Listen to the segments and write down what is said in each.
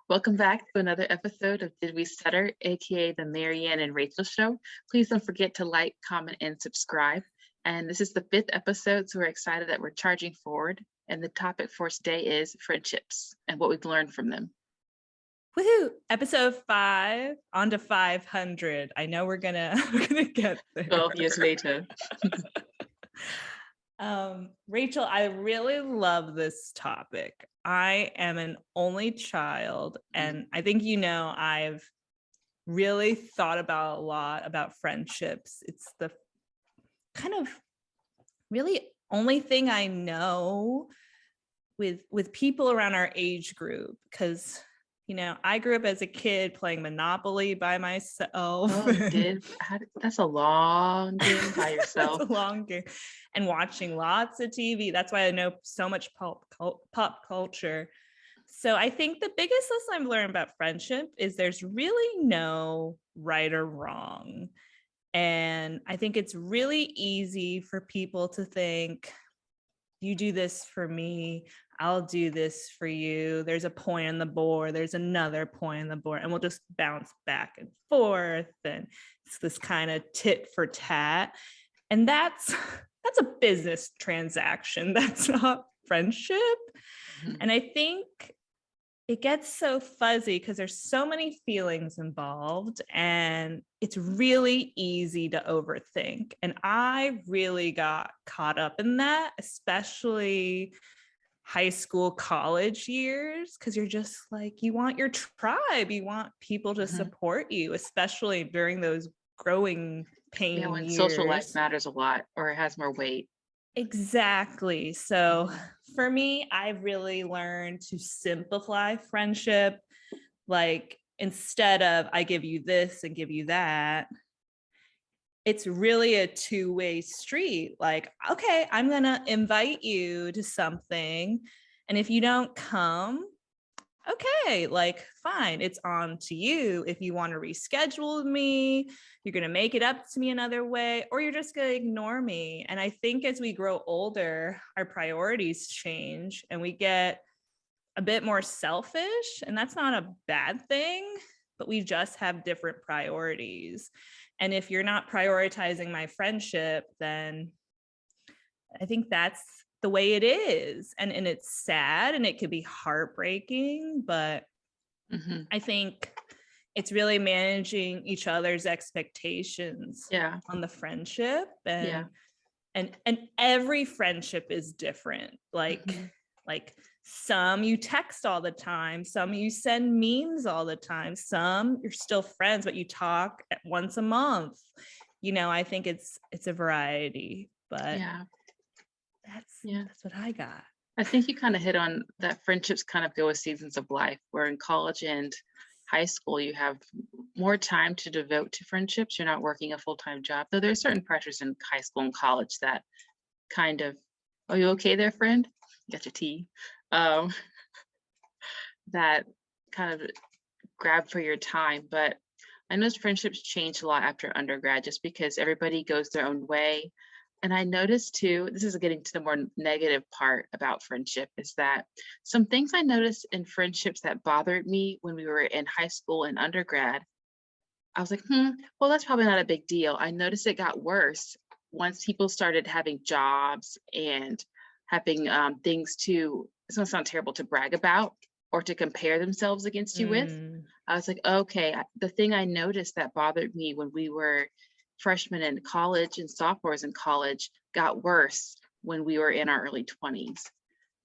Welcome back to another episode of Did We Stutter, aka the Marianne and Rachel Show. Please don't forget to like, comment, and subscribe. And this is the fifth episode, so we're excited that we're charging forward. And the topic for today is friendships and what we've learned from them. Woohoo! Episode 5 on to 500. I know we're gonna get there. 12 years later. Rachel, I really love this topic. I am an only child, and I think I've really thought about a lot about friendships. It's the kind of really only thing I know with people around our age group, because I grew up as a kid playing Monopoly by myself. Oh, you did? That's a long game by yourself. That's a long game. And watching lots of TV. That's why I know so much pop culture. So I think the biggest lesson I've learned about friendship is there's really no right or wrong. And I think it's really easy for people to think, you do this for me, I'll do this for you. There's a point on the board, there's another point on the board, and we'll just bounce back and forth. And it's this kind of tit for tat. And that's a business transaction. That's not friendship. Mm-hmm. And I think it gets so fuzzy because there's so many feelings involved, and it's really easy to overthink. And I really got caught up in that, especially high school, college years, because you're just like, you want your tribe, you want people to support you, especially during those growing pain when years. Social life matters a lot, or it has more weight. Exactly. So for me, I've really learned to simplify friendship. Like, instead of I give you this and give you that, it's really a two-way street. Like, okay, I'm going to invite you to something. And if you don't come, okay, like, fine, it's on to you. If you want to reschedule me, you're going to make it up to me another way, or you're just going to ignore me. And I think as we grow older, our priorities change and we get a bit more selfish. And that's not a bad thing, but we just have different priorities. And if you're not prioritizing my friendship, then I think that's the way it is. And it's sad and it could be heartbreaking, but I think it's really managing each other's expectations on the friendship. And every friendship is different. Like some you text all the time, some you send memes all the time, some you're still friends, but you talk once a month. I think it's a variety, but that's what I got. I think you kind of hit on that. Friendships kind of go with seasons of life, where in college and high school, you have more time to devote to friendships. You're not working a full-time job. Though there's certain pressures in high school and college that kind of, are you okay there, friend? Got your tea. That kind of grab for your time. But I noticed friendships change a lot after undergrad, just because everybody goes their own way. And I noticed too, this is getting to the more negative part about friendship, is that some things I noticed in friendships that bothered me when we were in high school and undergrad, I was like, well, that's probably not a big deal. I noticed it got worse once people started having jobs and having things to, it's gonna sound terrible, to brag about or to compare themselves against you with. I was like, okay, the thing I noticed that bothered me when we were freshmen in college and sophomores in college got worse when we were in our early 20s.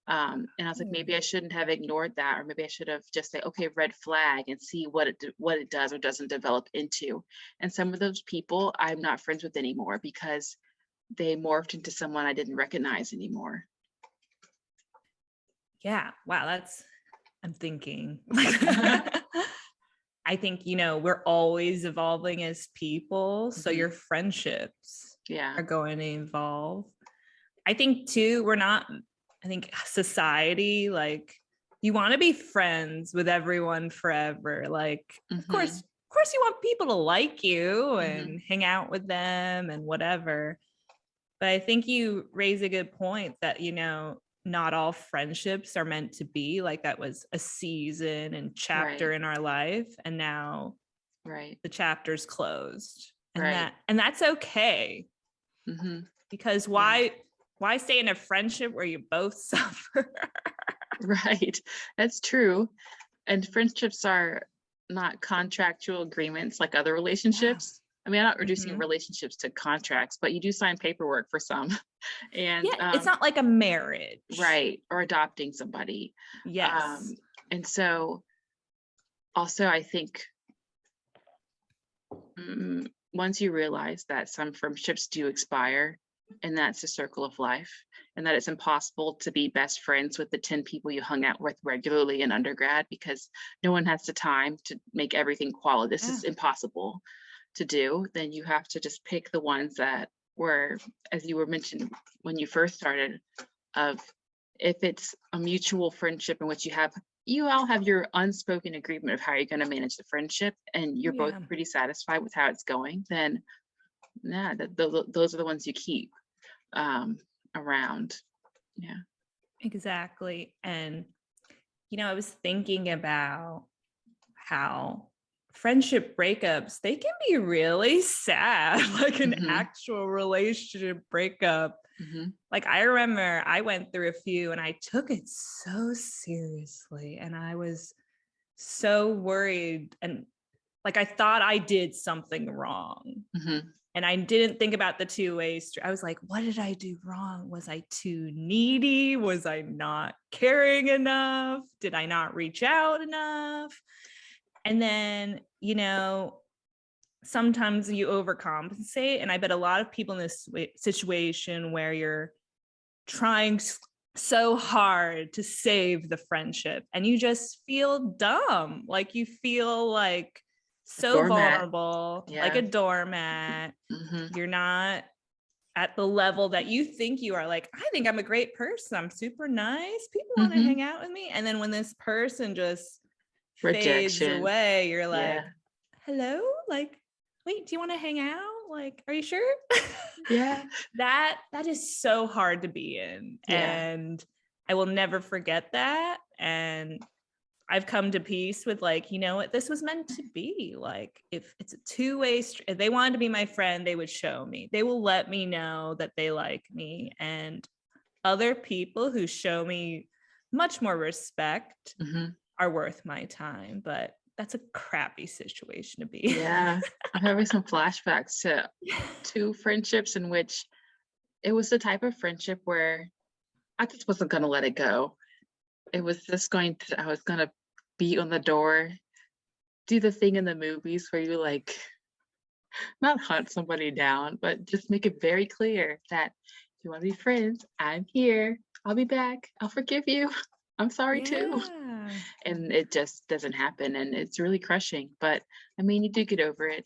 And I was like, maybe I shouldn't have ignored that, or maybe I should have just said, okay, red flag, and see what it does or doesn't develop into. And some of those people I'm not friends with anymore because they morphed into someone I didn't recognize anymore. Yeah. Wow. I'm thinking. I think, we're always evolving as people. So your friendships are going to evolve. I think too, I think society, like, you want to be friends with everyone forever. Like, of course you want people to like you and hang out with them and whatever. But I think you raise a good point that, not all friendships are meant to be. Like that was a season and chapter Right. in our life, and now Right. the chapter's closed. Right. And that's okay. Mm-hmm. Because Yeah. why stay in a friendship where you both suffer? Right. That's true. And friendships are not contractual agreements like other Yeah. relationships. I mean, I'm not reducing Mhm. relationships to contracts, but you do sign paperwork for some. And Yeah, it's not like a marriage. right, or adopting somebody. Yes. Um, and so also I think once you realize that some friendships do expire, and that's the circle of life, and that it's impossible to be best friends with the 10 people you hung out with regularly in undergrad because no one has the time to make everything quality. This Yeah. is impossible to do. Then you have to just pick the ones that were, as you were mentioned when you first started, of if it's a mutual friendship in which you all have your unspoken agreement of how you're going to manage the friendship and you're both Yeah. pretty satisfied with how it's going, then yeah, those are the ones you keep around. Yeah. Exactly. And I was thinking about how friendship breakups, they can be really sad, like an Hmm. actual relationship breakup. Hmm. Like I remember I went through a few and I took it so seriously and I was so worried and like I thought I did something wrong. Hmm. And I didn't think about the two-way street. I was like, what did I do wrong? Was I too needy? Was I not caring enough? Did I not reach out enough? And then, sometimes you overcompensate. And I bet a lot of people in this situation where you're trying so hard to save the friendship and you just feel dumb. Like you feel like so Doormat. vulnerable, like a Yeah. doormat. Hmm. You're not at the level that you think you are. Like, I think I'm a great person. I'm super nice. People want to hang Hmm. out with me. And then when this person just fades Rejection. away, you're Yeah. like, hello? Like, wait, do you want to hang out? Like, are you sure? Yeah. That is so hard to be in. Yeah. And I will never forget that. And I've come to peace with like, you know what, this was meant to be. Like, if it's a two-way street, if they wanted to be my friend, they would show me. They will let me know that they like me. And other people who show me much more respect Hmm. are worth my time. But that's a crappy situation to be. Yeah. I'm having some flashbacks to two friendships in which it was the type of friendship where I just wasn't going to let it go. It was just I was going to beat on the door, do the thing in the movies where you like not hunt somebody down, but just make it very clear that if you want to be friends, I'm here. I'll be back. I'll forgive you. I'm sorry too. Yeah. And it just doesn't happen. And it's really crushing. But I mean, you do get over it.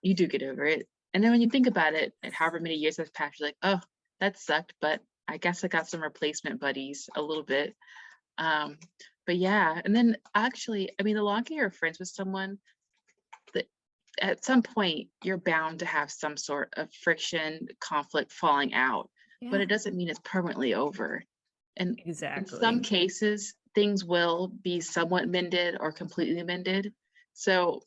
You do get over it. And then when you think about it, and however many years have passed, you're like, oh, that sucked. But I guess I got some replacement buddies a little bit. Um, but yeah. And then actually, I mean, the longer you're friends with someone, the at some point you're bound to have some sort of friction, conflict, falling out, but Yeah. it doesn't mean it's permanently over. And in some Exactly. cases, things will be somewhat mended or completely mended. So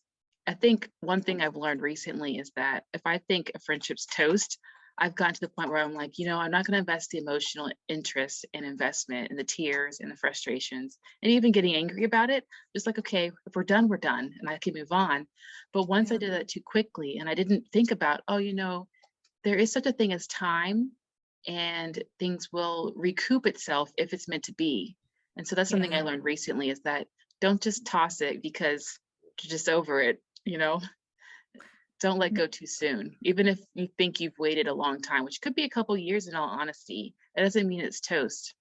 I think one thing I've learned recently is that if I think a friendship's toast, I've gotten to the point where I'm like, I'm not going to invest the emotional interest and investment and the tears and the frustrations and even getting angry about it. Just like, okay, if we're done, we're done and I can move on. But once I Yeah. did that too quickly and I didn't think about, there is such a thing as time and things will recoup itself if it's meant to be. And so that's something I Yeah. learned recently is that don't just toss it because you're just over it, don't let go too soon. Even if you think you've waited a long time, which could be a couple years in all honesty, that doesn't mean it's toast.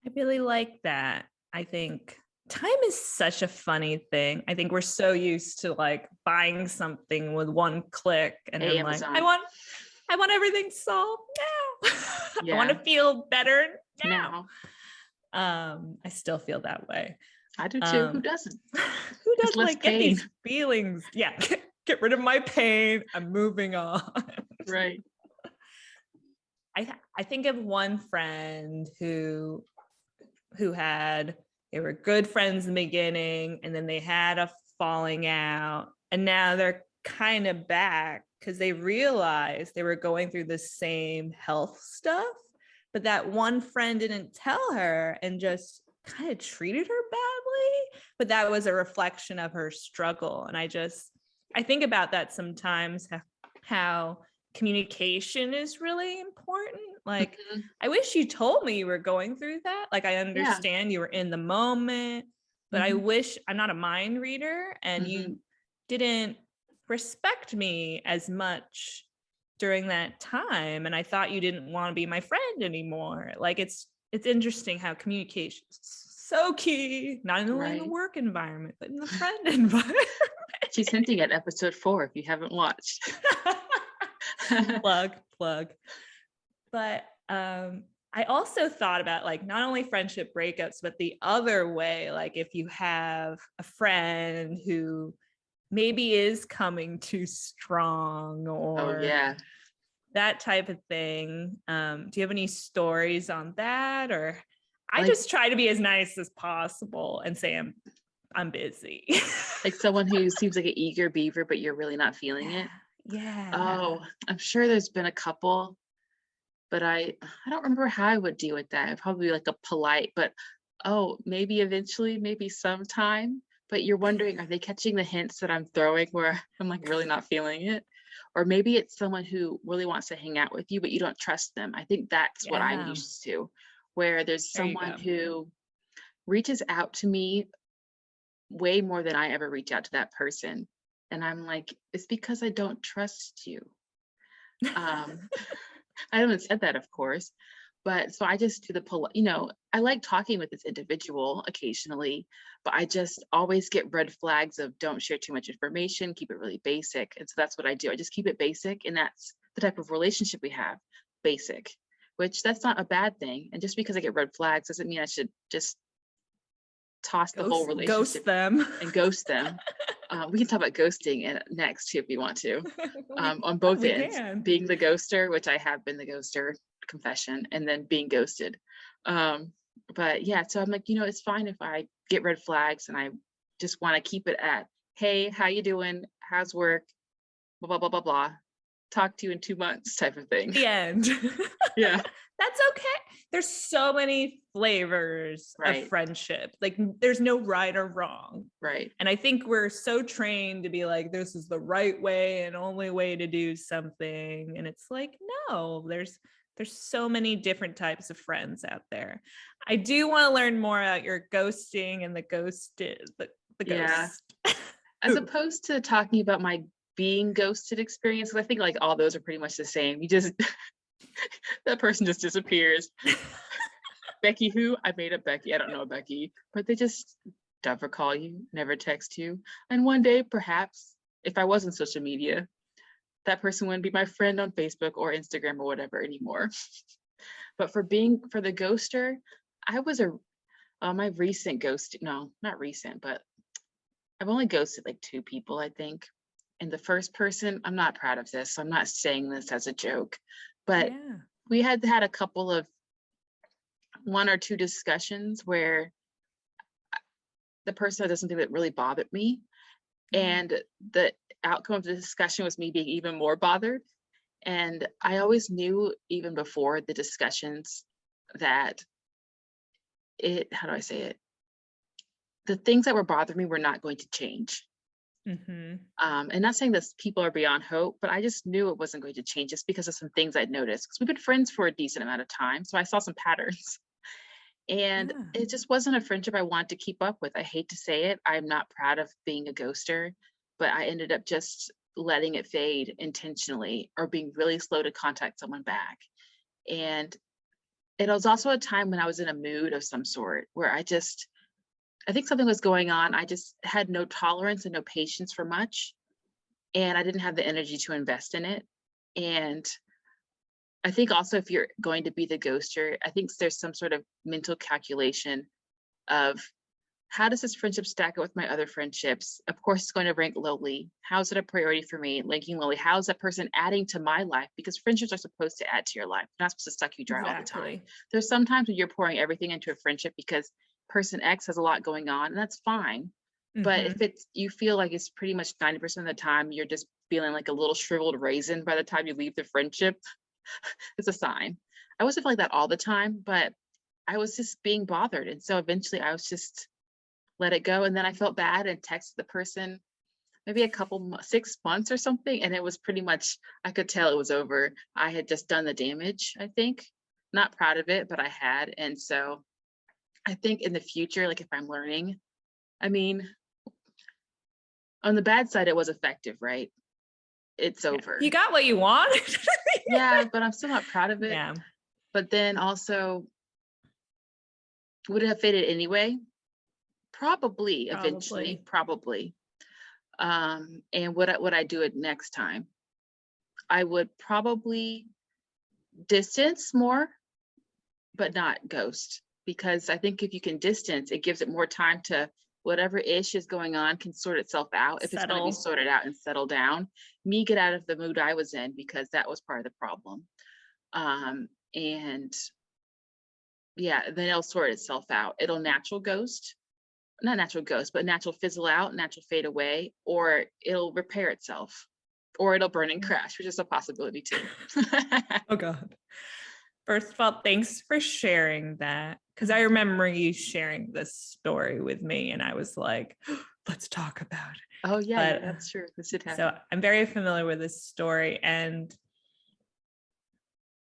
I really like that. I think time is such a funny thing. I think we're so used to like buying something with one click and Hey, then like I Amazon. want everything solved now. I want Yeah, to feel better now. now. I still feel that way. I do too. Who Um doesn't? who It's does less like get pain. these feelings? Yeah, get rid of my pain. I'm moving on. Right. I think of one friend who had, they were good friends in the beginning and then they had a falling out and now they're kind of back because they realized they were going through the same health stuff, but that one friend didn't tell her and just kind of treated her badly, but that was a reflection of her struggle. And I think about that sometimes, how communication is really important. Like, Mhm. I wish you told me you were going through that. Like, I Yeah. understand you were in the moment, but I Mhm. wish, I'm not a mind reader and Mhm. you didn't respect me as much during that time. And I thought you didn't want to be my friend anymore. Like, it's interesting how communication is so key, not only in the Right. work environment, but in the friend environment. She's hinting at episode 4 if you haven't watched. plug. But I also thought about, like, not only friendship breakups, but the other way, like if you have a friend who maybe is coming too strong Oh or yeah. that type of thing. Do you have any stories on that? Or I Like just try to be as nice as possible and say I'm busy. like someone who seems like an eager beaver, but you're really not feeling it. Yeah. Oh, I'm sure there's been a couple, but I don't remember how I would deal with that. I'd probably be like a polite, but oh, maybe eventually, maybe sometime. But you're wondering, are they catching the hints that I'm throwing where I'm like really not feeling it? Or maybe it's someone who really wants to hang out with you, but you don't trust them. I think that's what I'm Yeah. used to, where there's There you someone go. who reaches out to me way more than I ever reach out to that person. And I'm like, it's because I don't trust you. Um, I haven't said that, of course, but so I just do the I like talking with this individual occasionally, but I just always get red flags of don't share too much information, keep it really basic. And so that's what I do. I just keep it basic. And that's the type of relationship we have, basic, which that's not a bad thing. And just because I get red flags doesn't mean I should just toss the whole Ghost relationship them. and ghost them. We can talk about ghosting next too if you want to. On both we ends, can. being the ghoster, which I have been the ghoster, confession, and then being ghosted. But yeah, so I'm like, it's fine if I get red flags and I just want to keep it at, hey, how you doing? How's work? Blah, blah, blah, blah, blah. Talk to you in 2 months type of thing. The end. Yeah. That's okay. There's so many flavors of Right. friendship. Like, there's no right or wrong. Right. And I think we're so trained to be like, this is the right way and only way to do something. And it's like, no, there's so many different types of friends out there. I do want to learn more about your ghosting and the Yeah. ghost. As opposed to talking about my being ghosted experience, 'cause I think like all those are pretty much the same. You just that person just disappears. Becky who? I made up Becky. I don't know Becky, but they just never call you, never text you. And one day, perhaps, if I was on social media, that person wouldn't be my friend on Facebook or Instagram or whatever anymore. But for the ghoster, I was my recent ghost, no, not recent, but I've only ghosted like 2 people, I think. And the first person, I'm not proud of this, so I'm not saying this as a joke, but Yeah. we had a couple of 1 or 2 discussions where the person does something that really bothered me, and the outcome of the discussion was me being even more bothered. And I always knew even before the discussions that how do I say it? The things that were bothering me were not going to change. Mm-hmm. And not saying that people are beyond hope, but I just knew it wasn't going to change just because of some things I'd noticed. Because we've been friends for a decent amount of time, so I saw some patterns. And Yeah. it just wasn't a friendship I wanted to keep up with. I hate to say it. I'm not proud of being a ghoster, but I ended up just letting it fade intentionally or being really slow to contact someone back. And it was also a time when I was in a mood of some sort where I think something was going on. I just had no tolerance and no patience for much. And I didn't have the energy to invest in it. And I think also if you're going to be the ghoster, I think there's some sort of mental calculation of how does this friendship stack up with my other friendships? Of course, it's going to rank lowly. How is it a priority for me? Ranking lowly. How is that person adding to my life? Because friendships are supposed to add to your life. They're not supposed to suck you dry all the time. Exactly. There's sometimes when you're pouring everything into a friendship because person X has a lot going on, and that's fine. But if Hmm. it's you feel like it's pretty much 90% of the time you're just feeling like a little shriveled raisin by the time you leave the friendship, it's a sign. I wasn't like that all the time, but I was just being bothered. And so eventually I was just let it go. And then I felt bad and texted the person maybe a couple 6 months or something. And it was pretty much, I could tell it was over. I had just done the damage, I think. Not proud of it, but I had. And so I think in the future, like if I'm learning, I mean, on the bad side, it was effective, right? It's Yeah. over. You got what you wanted. Yeah, but I'm still not proud of it. Yeah, But then also, would it have faded anyway? Probably, eventually, probably. probably. And would I do it next time? I would probably distance more, but not ghost, because I think if you can distance, it gives it more time to whatever ish is going on can sort itself out. If it's going to be Settle. sorted out and settle down, me get out of the mood I was in because that was part of the problem. And yeah, then it'll sort itself out. It'll natural ghost, not natural ghost, but natural fizzle out, natural fade away, or it'll repair itself, or it'll burn and crash, which is a possibility too. Oh God. First of all, thanks for sharing that. Because I remember you sharing this story with me, and I was like, let's talk about it. Oh yeah, But that's true. This did so happen. I'm very familiar with this story. And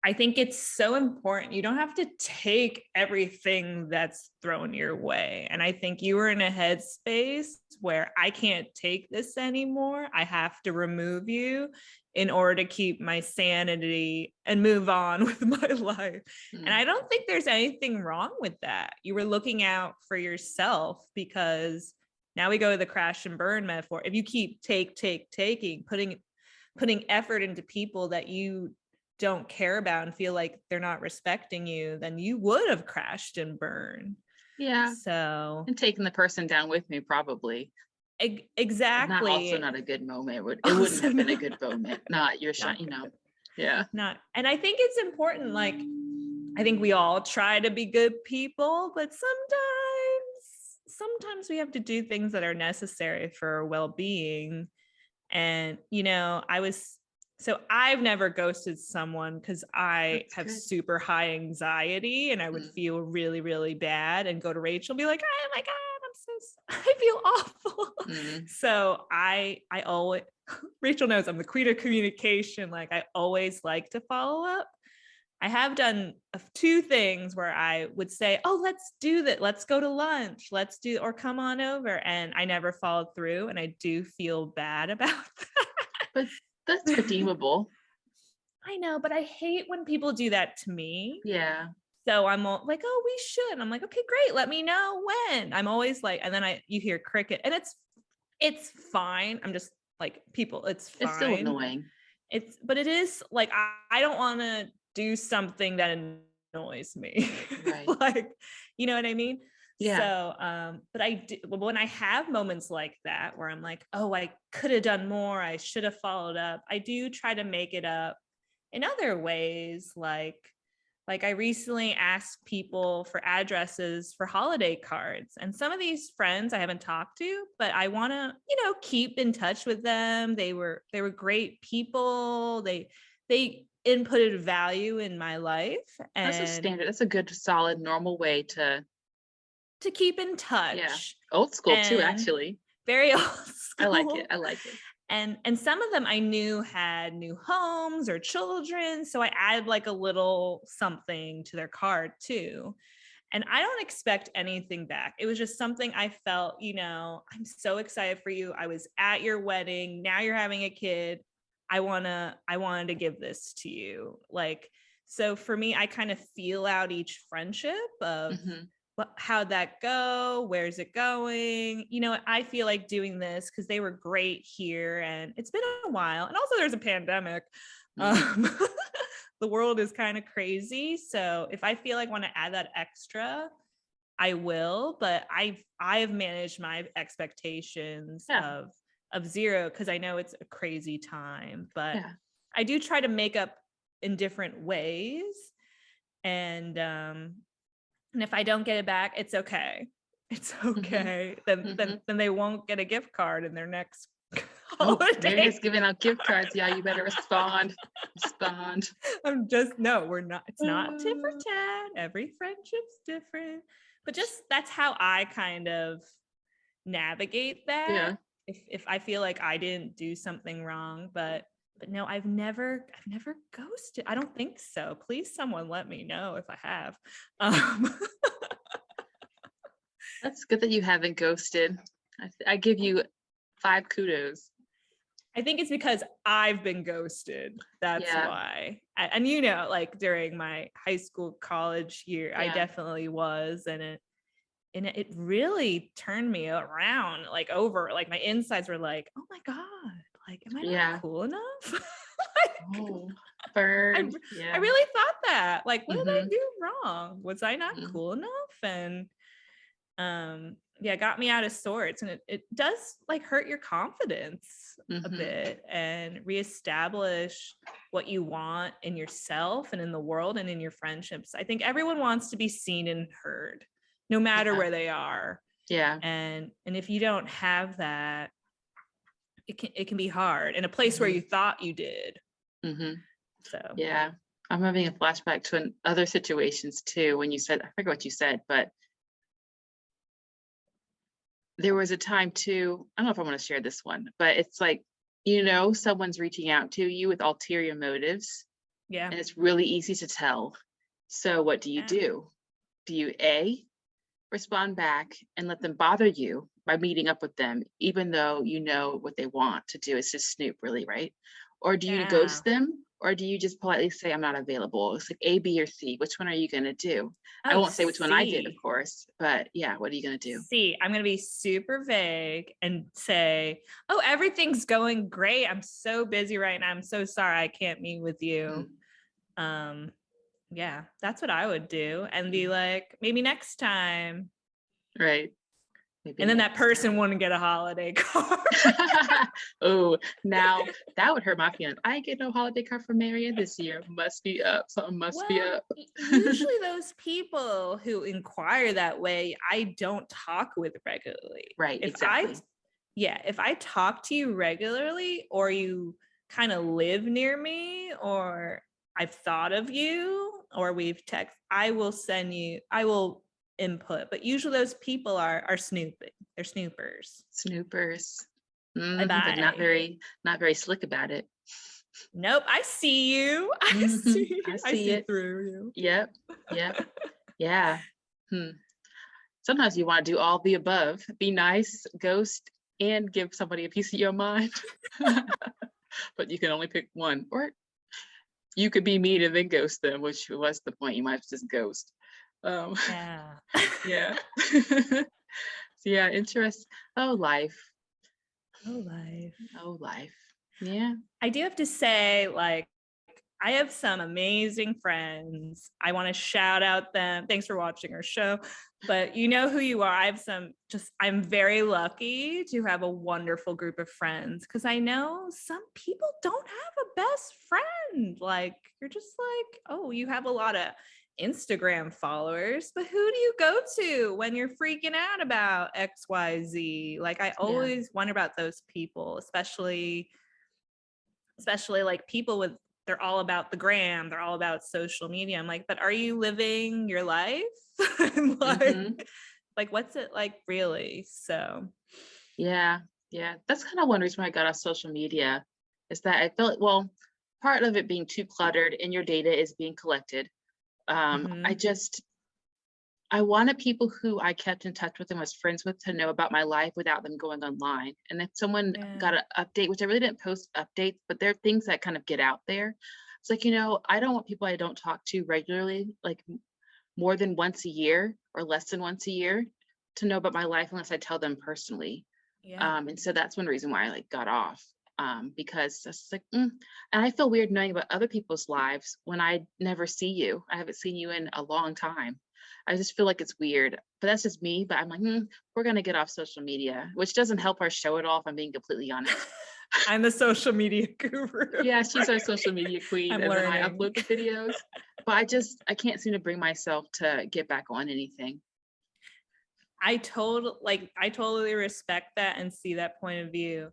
I think it's so important. You don't have to take everything that's thrown your way. And I think you were in a headspace where I can't take this anymore. I have to remove you in order to keep my sanity and move on with my life. And Mm. I don't think there's anything wrong with that. You were looking out for yourself, because now we go to the crash and burn metaphor. If you keep taking, putting effort into people that you don't care about and feel like they're not respecting you, then you would have crashed and burned. Yeah, So and taking the person down with me probably. Not also exactly. not a good moment. It wouldn't Also have been a not, good moment. Not your shot, not good. Yeah. Not, and I think it's important. Like, I think we all try to be good people, but sometimes we have to do things that are necessary for our well-being. And I've never ghosted someone because I That's have good. super high anxiety, and I would Mm. feel really, really bad and go to Rachel and be like, oh my God, I feel awful. Mm. So I always, Rachel knows I'm the queen of communication. Like, I always like to follow up. I have done two things where I would say, oh, let's do that. Let's go to lunch. Or come on over. And I never followed through. And I do feel bad about But that's that. redeemable. I know, but I hate when people do that to me. Yeah. So I'm all like, oh, we should. I'm like, okay, great. Let me know when. I'm always like, and then you hear cricket, and it's fine. I'm just like, people, it's It's still fine. annoying. But it is like, I don't want to do something that annoys me. Right. Like, you know what I mean? Yeah. So, but when I have moments like that where I'm like, oh, I could have done more, I should have followed up, I do try to make it up in other ways. Like I recently asked people for addresses for holiday cards, and some of these friends I haven't talked to, but I want to, keep in touch with them. They were great people. They inputted value in my life, That's a and standard. That's a good, solid, normal way to keep in yeah. touch. Old school too, And actually. very old I like it. school. I like it. And some of them I knew had new homes or children, so I added like a little something to their card too. And I don't expect anything back. It was just something I felt, I'm so excited for you. I was at your wedding. Now you're having a kid. I wanted to give this to you. Like, so for me, I kind of feel out each friendship of Hmm. how'd that go? Where's it going? I feel like doing this because they were great here, and it's been a while. And also there's a pandemic. Mm. Um, the world is kind of crazy. So if I feel like I want to add that extra, I will, but I've managed my expectations Yeah. of zero because I know it's a crazy time, but Yeah. I do try to make up in different ways. And if I don't get it back, it's okay. It's Hmm. okay. Then Hmm. they won't get a gift card in their next Oh, Maria's holiday. giving out gift cards. Yeah, you better respond. Respond. I'm just no, we're not. It's not tit for Uh, tat. Every friendship's different. But just that's how I kind of navigate that. yeah. If I feel like I didn't do something wrong, but no, I've never ghosted. I don't think so. Please someone let me know if I have. Um That's good that you haven't ghosted. I give you 5 kudos. I think it's because I've been ghosted. That's Yeah. why. And like during my high school, college year, I Yeah. definitely was, and it really turned me around. Like over, like my insides were like, oh my god, like am I not Yeah. cool enough? Like, Oh, I bird. I Yeah. really thought that. Like, what did I Hmm. do wrong? Was I not Hmm. cool enough? And yeah, got me out of sorts. And it does like hurt your confidence a Hmm. bit and reestablish what you want in yourself and in the world and in your friendships. I think everyone wants to be seen and heard, no matter Yeah. where they are. Yeah. And if you don't have that, it can be hard in a place where Hmm. you thought you did. Hmm. So Yeah. I'm having a flashback to other situations too when you said, I forget what you said, but there was a time too, I don't know if I want to share this one, but it's like, someone's reaching out to you with ulterior motives, yeah. and it's really easy to tell. So what do you Yeah. do? Do you A, respond back and let them bother you by meeting up with them, even though you know what they want to do is just snoop, really, right? Or do you Yeah. ghost them? Or do you just politely say, I'm not available? It's like A, B, or C. Which one are you going to do? I Oh, won't say which one I did, of C. course, but yeah, what are you going to do? See, I'm going to be super vague and say, oh, everything's going great. I'm so busy right now. I'm so sorry I can't meet with you. Mm, Um, yeah, that's what I would do. And be mm, like, maybe next time. right. Maybe And then that next person time. wouldn't get a holiday card. Oh, now that would hurt my feelings. I ain't get no holiday card from Maria this year. Must be up. Something must be Well, up. usually those people who inquire that way, I don't talk with regularly. Right, If I, exactly. yeah, if I talk to you regularly or you kind of live near me or I've thought of you or we've texted, I will input. But usually those people are snooping. They're snoopers. Snoopers. Bye But not bye. very slick about it. Nope, I see you. I Hmm. see I you. I see see it. through you. Yep. Yep. Yeah. Hmm. Sometimes you want to do all the above. Be nice, ghost, and give somebody a piece of your mind. But you can only pick one. Or you could be mean and then ghost them, which was the point. You might just ghost. Um, Yeah. yeah. So yeah, interest. Oh, life. Oh, life. Oh, life. Yeah. I do have to say, like, I have some amazing friends. I want to shout out them. Thanks for watching our show. But you know who you are. I have I'm very lucky to have a wonderful group of friends because I know some people don't have a best friend. Like, you're just like, oh, you have a lot of Instagram followers, but who do you go to when you're freaking out about XYZ? Like, I Yeah. always wonder about those people, especially like people with they're all about the gram, they're all about social media. I'm like, but are you living your life? like Hmm. like what's it like really? So Yeah. Yeah. That's kind of one reason why I got off social media is that I felt, well, part of it being too cluttered and your data is being collected. I mhm. just, I wanted people who I kept in touch with and was friends with to know about my life without them going online. And if someone Yeah. got an update, which I really didn't post updates, but there are things that kind of get out there. It's like, I don't want people I don't talk to regularly, like more than once a year or less than once a year, to know about my life unless I tell them personally. Yeah. And so that's one reason why I like got off. Because it's like, and I feel weird knowing about other people's lives when I never see you. I haven't seen you in a long time. I just feel like it's weird. But that's just me. But I'm like, we're gonna get off social media, which doesn't help our show at all, if I'm being completely honest. I'm the social media guru. Yeah, she's our social media queen, I'm and then I learning. upload the videos. But I can't seem to bring myself to get back on anything. I totally respect that and see that point of view.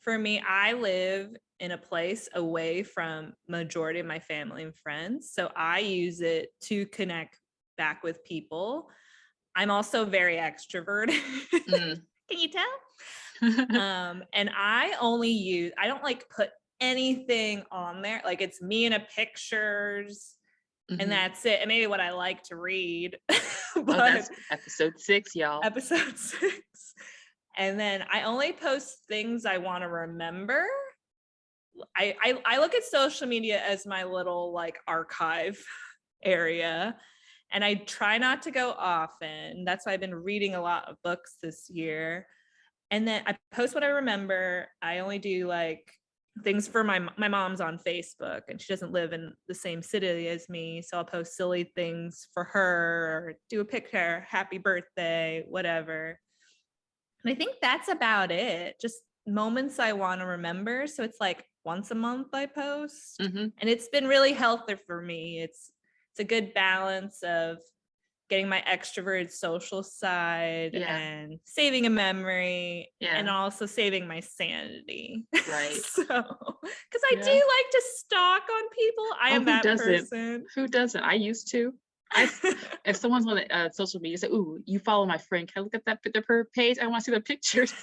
For me, I live in a place away from majority of my family and friends, so I use it to connect back with people. I'm also very extroverted. Can you tell? And I don't like put anything on there. Like it's me in a pictures and that's it. And maybe what I like to read. But that's episode 6, y'all. Episode 6. And then I only post things I want to remember. I look at social media as my little like archive area. And I try not to go often. That's why I've been reading a lot of books this year. And then I post what I remember. I only do like things for my mom's on Facebook, and she doesn't live in the same city as me. So I'll post silly things for her, or do a picture, happy birthday, whatever. And I think that's about it. Just moments I want to remember. So it's like once a month I post. And it's been really healthy for me. It's a good balance of getting my extroverted social side and saving a memory and also saving my sanity. Right. So, because I do like to stalk on people. I am that person. Who doesn't? I used to. If someone's on social media, say, "Ooh, you follow my friend. Can I look at their page? I want to see the pictures."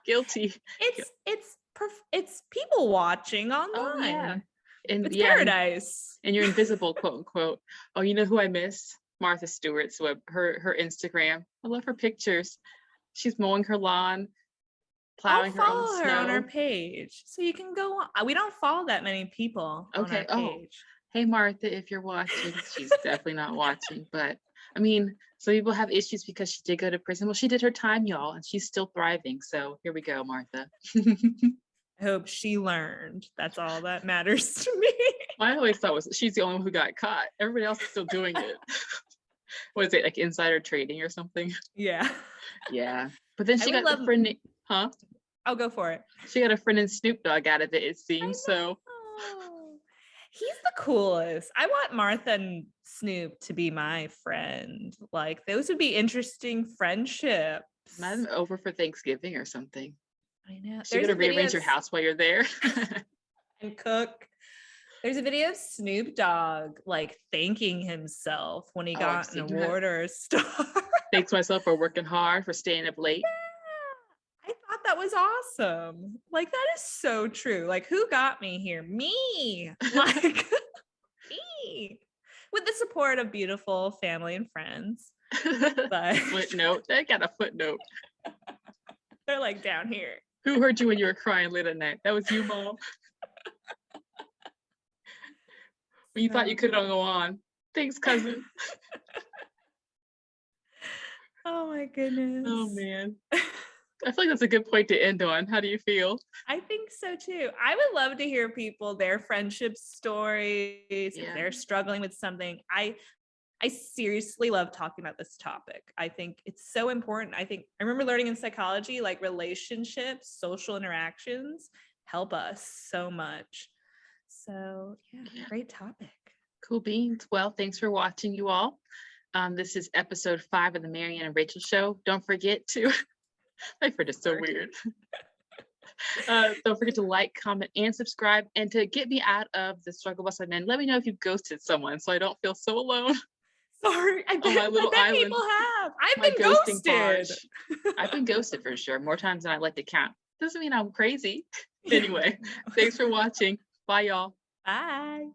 Guilty. It's people watching online. Oh, yeah. And it's paradise. And you're invisible, quote unquote. Oh, you know who I miss? Martha Stewart's her Instagram. I love her pictures. She's mowing her lawn, plowing her own snow. I'll follow her on our page, so you can go on. We don't follow that many people on our page. Hey Martha, if you're watching, she's definitely not watching. But I mean, some people have issues because she did go to prison. Well, she did her time, y'all, and she's still thriving. So here we go, Martha. I hope she learned. That's all that matters to me. I always thought she's the only one who got caught. Everybody else is still doing it. What is it, like insider trading or something? Yeah. Yeah. But then she got a friend, huh? I'll go for it. She got a friend in Snoop Dogg out of it seems. So he's the coolest. I want Martha and Snoop to be my friend. Like those would be interesting friendships. Imagine over for Thanksgiving or something. I know. She's gonna rearrange your house while you're there. And cook. There's a video of Snoop Dogg like thanking himself when he got an award or a star. Thanks myself for working hard, for staying up late. Yeah, I thought that was awesome. Like that is so true. Like who got me here? Me. Like me. With the support of beautiful family and friends. But footnote. They got a footnote. They're like down here. Who heard you when you were crying late at night? That was you, Mom. When you thought you couldn't go on. Thanks, cousin. Oh my goodness. Oh man. I feel like that's a good point to end on. How do you feel? I think so too. I would love to hear their friendship stories, if they're struggling with something. I seriously love talking about this topic. I think it's so important. I remember learning in psychology, like relationships, social interactions help us so much. So yeah, great topic. Cool beans. Well, thanks for watching, you all. This is episode 5 of the Marianne and Rachel Show. Don't forget to, my friend is so weird. Don't forget to like, comment, and subscribe. And to get me out of the struggle bus I'm in, let me know if you've ghosted someone so I don't feel so alone. Sorry, I bet people have. I've been ghosted. I've been ghosted for sure, more times than I like to count. Doesn't mean I'm crazy. Anyway, thanks for watching. Bye, y'all. Bye.